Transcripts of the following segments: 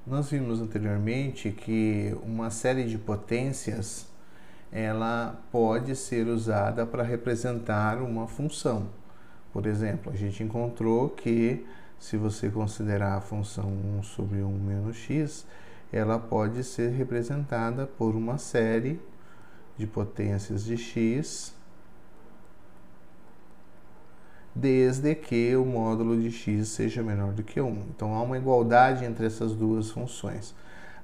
Nós vimos anteriormente que uma série de potências ela pode ser usada para representar uma função. Por exemplo, a gente encontrou que se você considerar a função 1 sobre 1 menos x, ela pode ser representada por uma série de potências de x, desde que o módulo de x seja menor do que 1. Então, há uma igualdade entre essas duas funções.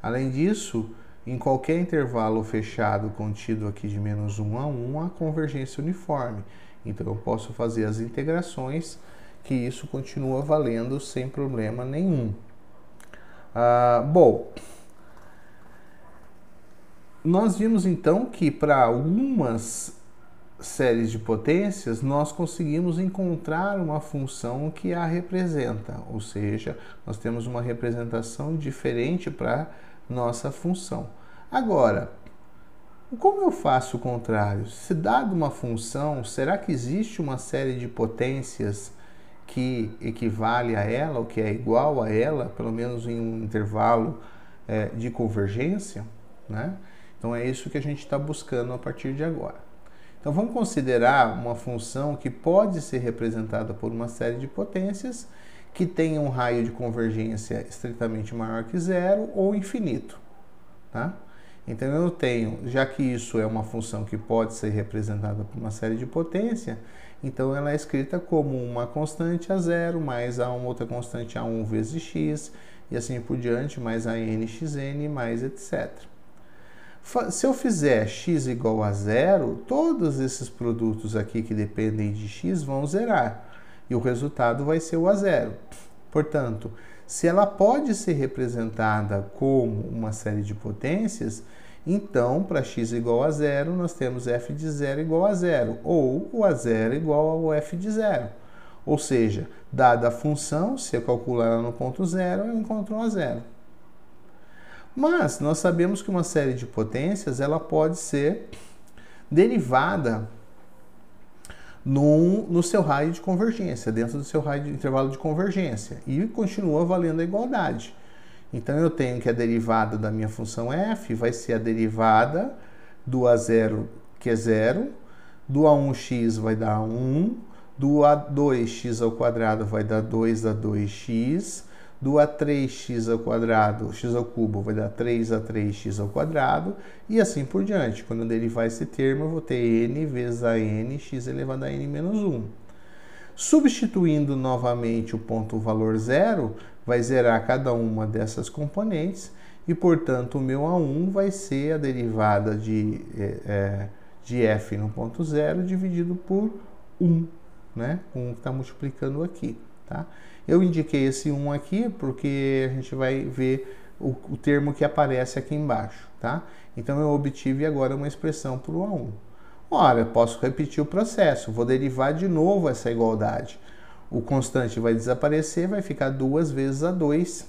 Além disso, em qualquer intervalo fechado contido aqui de menos 1 a 1, há convergência uniforme. Então, eu posso fazer as integrações, que isso continua valendo sem problema nenhum. Bom, nós vimos então que para algumas séries de potências, nós conseguimos encontrar uma função que a representa, ou seja, nós temos uma representação diferente para nossa função. Agora, como eu faço o contrário? Se dada uma função, será que existe uma série de potências que equivale a ela, ou que é igual a ela, pelo menos em um intervalo de convergência, né? Então é isso que a gente está buscando a partir de agora. Então vamos considerar uma função que pode ser representada por uma série de potências que tenha um raio de convergência estritamente maior que zero ou infinito, tá? Então eu tenho, já que isso é uma função que pode ser representada por uma série de potência, então ela é escrita como uma constante a zero mais a uma outra constante a 1 vezes x e assim por diante, mais a n xn mais etc. Se eu fizer x igual a zero, todos esses produtos aqui que dependem de x vão zerar. E o resultado vai ser o a zero. Portanto, se ela pode ser representada como uma série de potências, então, para x igual a zero, nós temos f de zero igual a zero, ou o a zero igual ao f de zero. Ou seja, dada a função, se eu calcular ela no ponto zero, eu encontro um a zero. Mas nós sabemos que uma série de potências ela pode ser derivada no seu raio de convergência, dentro do seu raio de intervalo de convergência, e continua valendo a igualdade. Então eu tenho que a derivada da minha função f vai ser a derivada do a zero, que é zero, do a1x vai dar 1, do a2x ao quadrado vai dar 2 a 2x, do a3x ao quadrado, x ao cubo, vai dar 3 a 3x ao quadrado, e assim por diante. Quando eu derivar esse termo, eu vou ter n vezes a n, x elevado a n menos 1. Substituindo novamente o ponto valor zero, vai zerar cada uma dessas componentes, e, portanto, o meu a1 vai ser a derivada de f no ponto zero dividido por 1, né? 1 que está multiplicando aqui, tá? Eu indiquei esse 1 aqui porque a gente vai ver o termo que aparece aqui embaixo, tá? Então, eu obtive agora uma expressão para o A1. Ora, eu posso repetir o processo, vou derivar de novo essa igualdade. O constante vai desaparecer, vai ficar 2 vezes A2,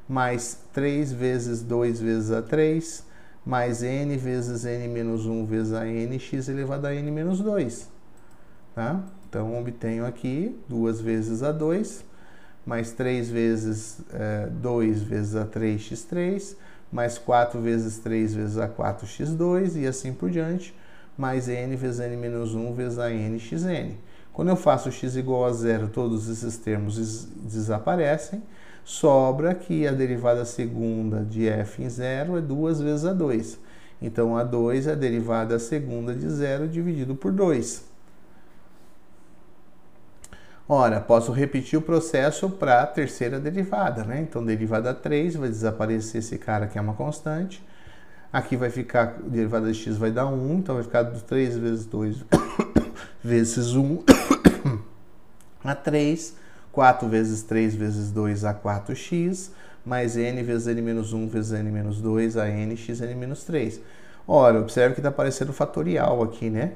mais 3 vezes 2 vezes A3, mais n vezes n menos 1 vezes a n, x elevado a n menos 2. Tá? Então, obtenho aqui 2 vezes A2, mais 3 vezes 2 vezes A3, x3, mais 4 vezes 3 vezes A4, x2, e assim por diante, mais n vezes n menos 1 vezes a n, xn. Quando eu faço x igual a zero, todos esses termos desaparecem, sobra que a derivada segunda de f em zero é 2 vezes A2. Então, A2 é a derivada segunda de zero dividido por 2. Ora, posso repetir o processo para a terceira derivada, né? Então, derivada 3 vai desaparecer esse cara que é uma constante. Aqui vai ficar, a derivada de x vai dar 1, então vai ficar 3 vezes 2 vezes 1 a 3, 4 vezes 3 vezes 2 a 4x, mais n vezes n menos 1 vezes n menos 2 a n, xn menos 3. Ora, observe que está aparecendo fatorial aqui, né?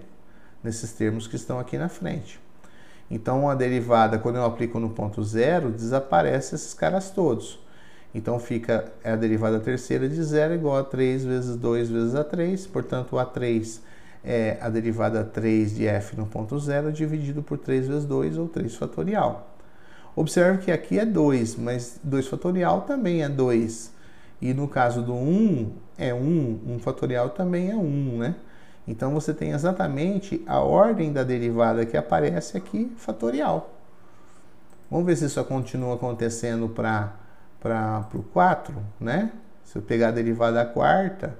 Nesses termos que estão aqui na frente. Então, a derivada, quando eu aplico no ponto zero, desaparece esses caras todos. Então, fica a derivada terceira de zero igual a 3 vezes 2 vezes A3. Portanto, A3 é a derivada 3 de f no ponto zero dividido por 3 vezes 2, ou 3 fatorial. Observe que aqui é 2, mas 2 fatorial também é 2. E no caso do 1, é 1 fatorial também é 1, né? Então você tem exatamente a ordem da derivada que aparece aqui, fatorial. Vamos ver se isso continua acontecendo para o 4, né? Se eu pegar a derivada quarta,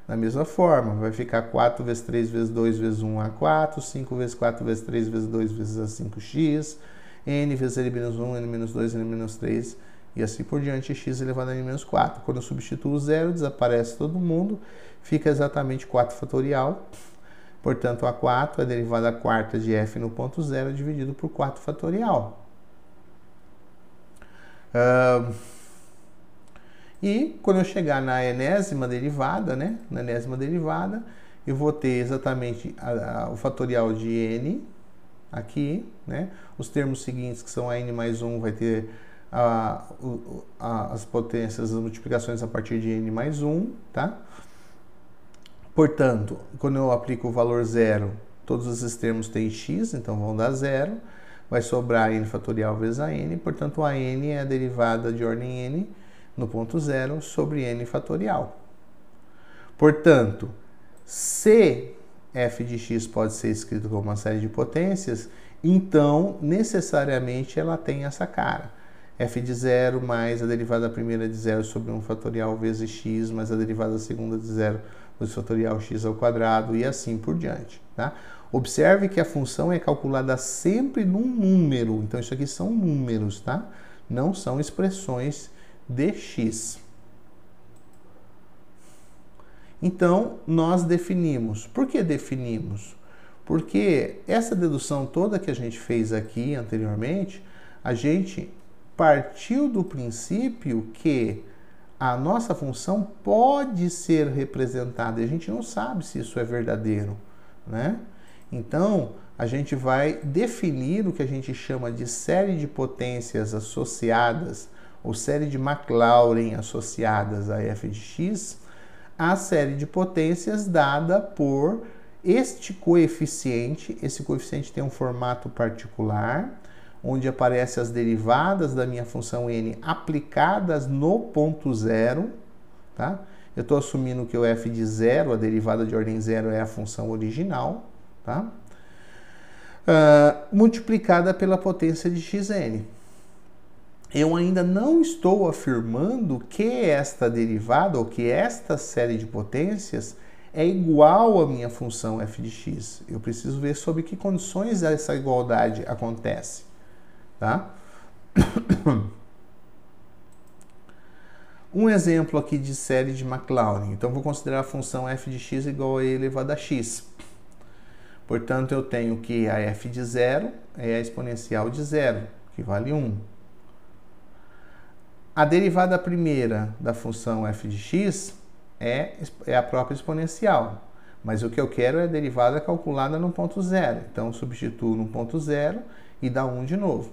da mesma forma, vai ficar 4 vezes 3 vezes 2 vezes 1 a 4, 5 vezes 4 vezes 3 vezes 2 vezes a 5x, n vezes n menos 1, n menos 2, n menos 3, e assim por diante, x elevado a n menos 4. Quando eu substituo o zero, desaparece todo mundo, fica exatamente 4 fatorial. Portanto, a 4 é a derivada quarta de f no ponto zero dividido por 4 fatorial. E quando eu chegar na enésima derivada, né? Na enésima derivada, eu vou ter exatamente o fatorial de n aqui, né? Os termos seguintes, que são a n mais 1, vai ter as potências, as multiplicações a partir de n mais 1, tá? Portanto, quando eu aplico o valor zero, todos esses termos têm x, então vão dar zero. Vai sobrar n fatorial vezes a n, portanto a n é a derivada de ordem n no ponto zero sobre n fatorial. Portanto, se f de x pode ser escrito como uma série de potências, então necessariamente ela tem essa cara. F de zero mais a derivada primeira de zero sobre 1 fatorial vezes x, mais a derivada segunda de zero vezes fatorial x ao quadrado e assim por diante, tá? Observe que a função é calculada sempre num número, então isso aqui são números, tá? Não são expressões de x. Então, nós definimos. Por que definimos? Porque essa dedução toda que a gente fez aqui anteriormente, a gente partiu do princípio que a nossa função pode ser representada. E a gente não sabe se isso é verdadeiro, né? Então, a gente vai definir o que a gente chama de série de potências associadas, ou série de Maclaurin associadas a f de x, a série de potências dada por este coeficiente. Esse coeficiente tem um formato particular, onde aparecem as derivadas da minha função n aplicadas no ponto zero, tá? Eu estou assumindo que o f de zero, a derivada de ordem zero, é a função original, tá? Multiplicada pela potência de xn. Eu ainda não estou afirmando que esta derivada, ou que esta série de potências, é igual à minha função f de x. Eu preciso ver sob que condições essa igualdade acontece, tá? Um exemplo aqui de série de Maclaurin. Então, vou considerar a função f de x igual a e elevado a x. Portanto, eu tenho que a f de zero é a exponencial de zero, que vale 1. A derivada primeira da função f de x é a própria exponencial. Mas o que eu quero é a derivada calculada no ponto zero. Então, eu substituo no ponto zero e dá 1 de novo.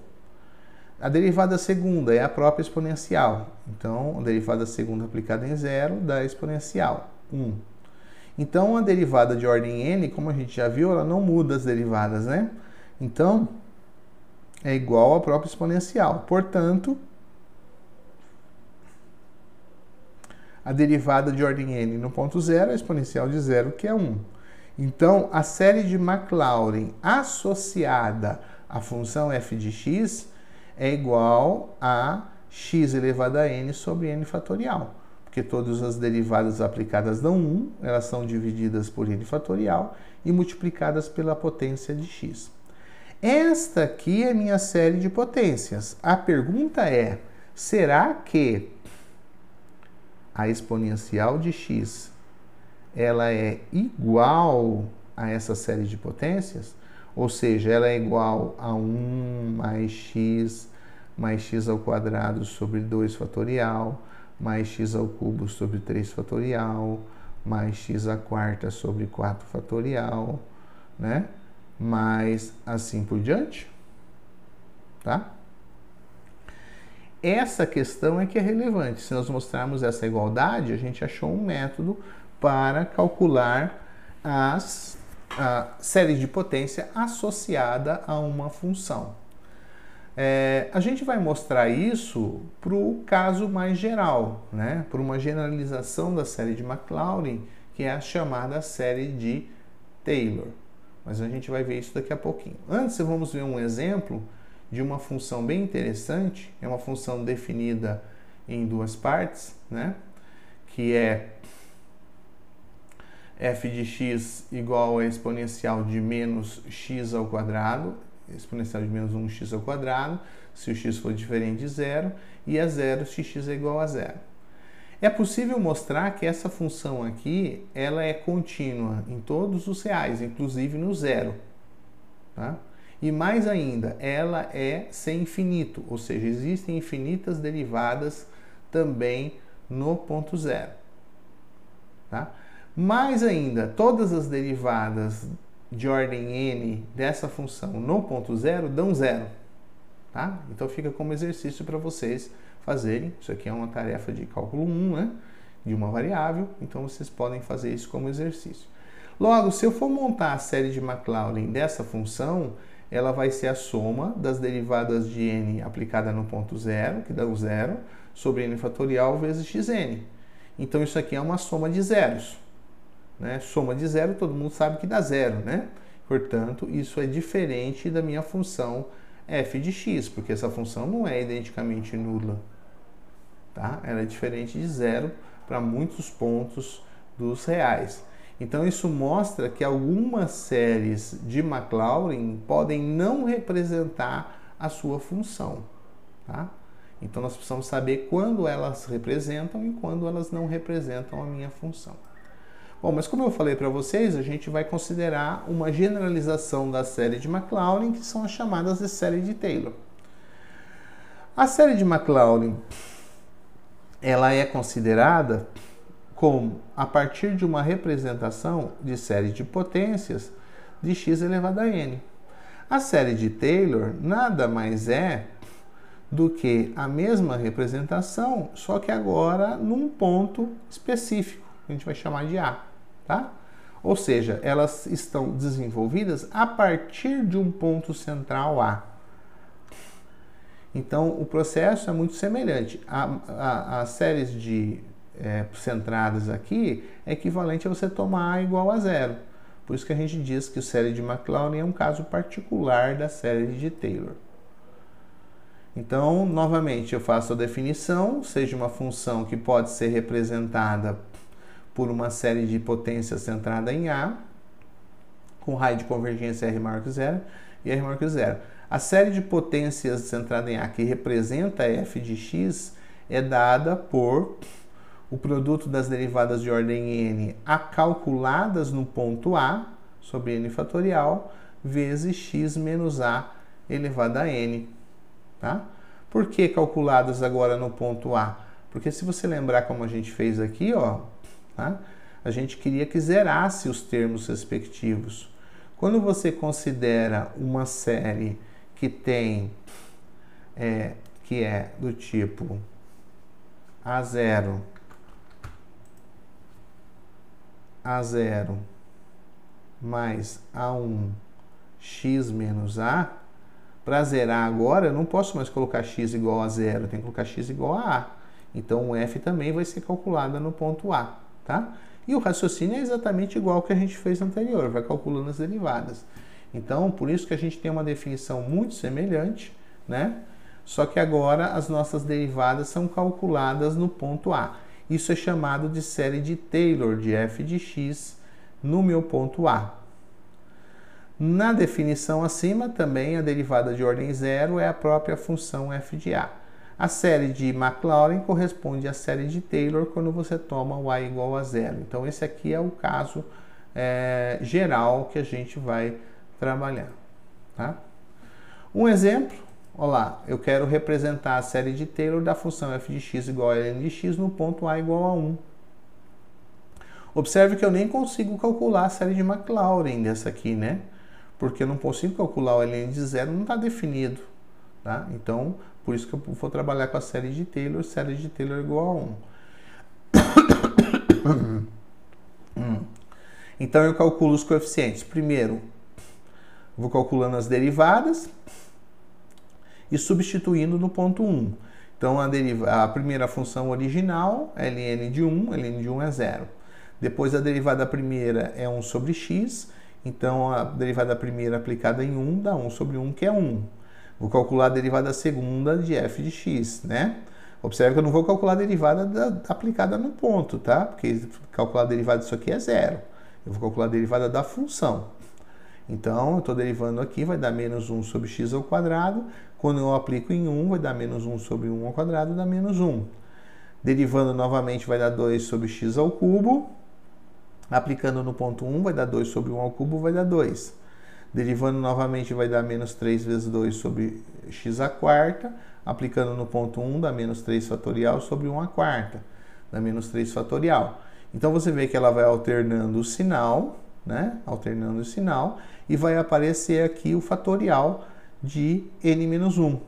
A derivada segunda é a própria exponencial. Então, a derivada segunda aplicada em zero dá exponencial, 1. Então, a derivada de ordem n, como a gente já viu, ela não muda as derivadas, né? Então, é igual à própria exponencial. Portanto, a derivada de ordem n no ponto zero é a exponencial de zero, que é 1. Então, a série de Maclaurin associada à função f de x é igual a x elevado a n sobre n fatorial. Porque todas as derivadas aplicadas dão 1, elas são divididas por n fatorial e multiplicadas pela potência de x. Esta aqui é minha série de potências. A pergunta é, será que a exponencial de x ela é igual a essa série de potências? Ou seja, ela é igual a 1 mais x ao quadrado sobre 2 fatorial, mais x ao cubo sobre 3 fatorial, mais x à quarta sobre 4 fatorial, né? Mais assim por diante, tá? Essa questão é que é relevante. Se nós mostrarmos essa igualdade, a gente achou um método para calcular a série de potência associada a uma função. A gente vai mostrar isso para o caso mais geral, né? Por uma generalização da série de Maclaurin, que é a chamada série de Taylor. Mas a gente vai ver isso daqui a pouquinho. Antes, vamos ver um exemplo de uma função bem interessante. É uma função definida em duas partes, né? Que é f de x igual a exponencial de menos x ao quadrado, exponencial de menos 1x ao quadrado, se o x for diferente de zero, e a zero se x é igual a zero. É possível mostrar que essa função aqui, ela é contínua em todos os reais, inclusive no zero. Tá? E mais ainda, ela é sem infinito, ou seja, existem infinitas derivadas também no ponto zero. Tá? Mais ainda, todas as derivadas de ordem n dessa função no ponto zero dão zero. Tá? Então fica como exercício para vocês fazerem. Isso aqui é uma tarefa de cálculo 1, né? De uma variável, então vocês podem fazer isso como exercício. Logo, se eu for montar a série de Maclaurin dessa função, ela vai ser a soma das derivadas de n aplicada no ponto zero, que dá o zero, sobre n fatorial vezes xn. Então isso aqui é uma soma de zeros. Né? Soma de zero, todo mundo sabe que dá zero, né? Portanto, isso é diferente da minha função f de x, porque essa função não é identicamente nula. Tá? Ela é diferente de zero para muitos pontos dos reais. Então, isso mostra que algumas séries de Maclaurin podem não representar a sua função. Tá? Então, nós precisamos saber quando elas representam e quando elas não representam a minha função. Bom, mas como eu falei para vocês, a gente vai considerar uma generalização da série de Maclaurin, que são as chamadas de série de Taylor. A série de Maclaurin, ela é considerada como a partir de uma representação de série de potências de x elevado a n. A série de Taylor nada mais é do que a mesma representação, só que agora num ponto específico, que a gente vai chamar de A. Tá? Ou seja, elas estão desenvolvidas a partir de um ponto central A. Então, o processo é muito semelhante. As séries de centradas aqui é equivalente a você tomar A igual a zero. Por isso que a gente diz que a série de Maclaurin é um caso particular da série de Taylor. Então, novamente, eu faço a definição, seja uma função que pode ser representada por uma série de potências centrada em A, com raio de convergência R maior que zero e R maior que zero. A série de potências centrada em A que representa f de x é dada por o produto das derivadas de ordem n calculadas no ponto A, sobre n fatorial, vezes x menos A elevado a n. Tá? Por que calculadas agora no ponto A? Porque se você lembrar como a gente fez aqui, ó, tá? A gente queria que zerasse os termos respectivos. Quando você considera uma série que tem, que é do tipo A0 mais A1 x menos A, para zerar agora, eu não posso mais colocar x igual a zero, eu tenho que colocar x igual a A. Então, o f também vai ser calculado no ponto A. Tá? E o raciocínio é exatamente igual ao que a gente fez anterior, vai calculando as derivadas. Então, por isso que a gente tem uma definição muito semelhante, né? Só que agora as nossas derivadas são calculadas no ponto A. Isso é chamado de série de Taylor de f de x no meu ponto A. Na definição acima, também a derivada de ordem zero é a própria função f de A. A série de Maclaurin corresponde à série de Taylor quando você toma o A igual a zero. Então, esse aqui é o caso geral que a gente vai trabalhar. Tá? Um exemplo, olha lá, eu quero representar a série de Taylor da função f de x igual a ln de x no ponto A igual a 1. Observe que eu nem consigo calcular a série de Maclaurin dessa aqui, né? Porque eu não consigo calcular o ln de zero, não está definido. Tá? Então, por isso que eu vou trabalhar com a série de Taylor igual a 1. Então, eu calculo os coeficientes. Primeiro, vou calculando as derivadas. e substituindo no ponto 1. Então, a primeira função original, ln de 1 é 0. Depois, a derivada primeira é 1 sobre x, então a derivada primeira aplicada em 1 dá 1 sobre 1, que é 1. Vou calcular a derivada segunda de f de x, né? Observe que eu não vou calcular a derivada aplicada no ponto, tá? Porque calcular a derivada disso aqui é 0. Eu vou calcular a derivada da função. Então, eu estou derivando aqui, vai dar menos 1 sobre x ao quadrado. Quando eu aplico em 1, vai dar menos 1 sobre 1 ao quadrado, dá menos 1. Derivando novamente, vai dar 2 sobre x ao cubo. Aplicando no ponto 1, vai dar 2 sobre 1 ao cubo, vai dar 2. Derivando novamente, vai dar menos 3 vezes 2 sobre x à quarta. Aplicando no ponto 1, dá menos 3 fatorial sobre 1 à quarta. Dá menos 3 fatorial. Então, você vê que ela vai alternando o sinal, né? Alternando o sinal. E vai aparecer aqui o fatorial de n-1.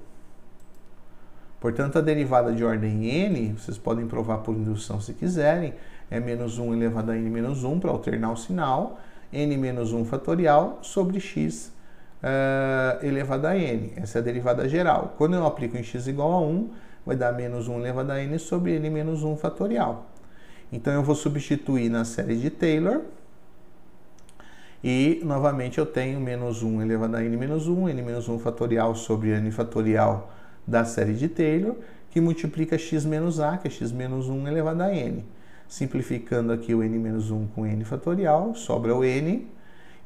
Portanto, a derivada de ordem n, vocês podem provar por indução se quiserem, é menos 1 elevado a n-1 para alternar o sinal, n-1 fatorial sobre x elevado a n. Essa é a derivada geral. Quando eu aplico em x igual a 1, vai dar menos 1 elevado a n sobre n-1 fatorial. Então, eu vou substituir na série de Taylor. E, novamente, eu tenho menos 1 elevado a n-1, n-1 fatorial sobre n fatorial da série de Taylor, que multiplica x menos a, que é x menos 1 elevado a n. Simplificando aqui o n-1 com n fatorial, sobra o n.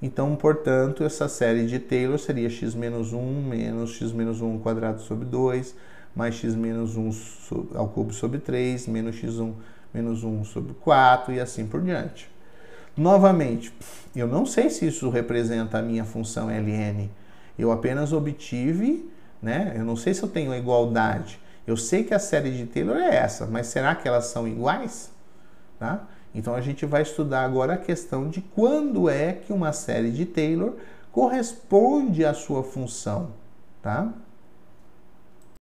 Então, portanto, essa série de Taylor seria x menos 1 menos x menos 1 quadrado sobre 2, mais x menos 1 ao cubo sobre 3, menos x1 menos 1 sobre 4 e assim por diante. Novamente, eu não sei se isso representa a minha função ln. Eu apenas obtive, né? Eu não sei se eu tenho a igualdade. Eu sei que a série de Taylor é essa, mas será que elas são iguais? Tá? Então, a gente vai estudar agora a questão de quando é que uma série de Taylor corresponde à sua função, tá?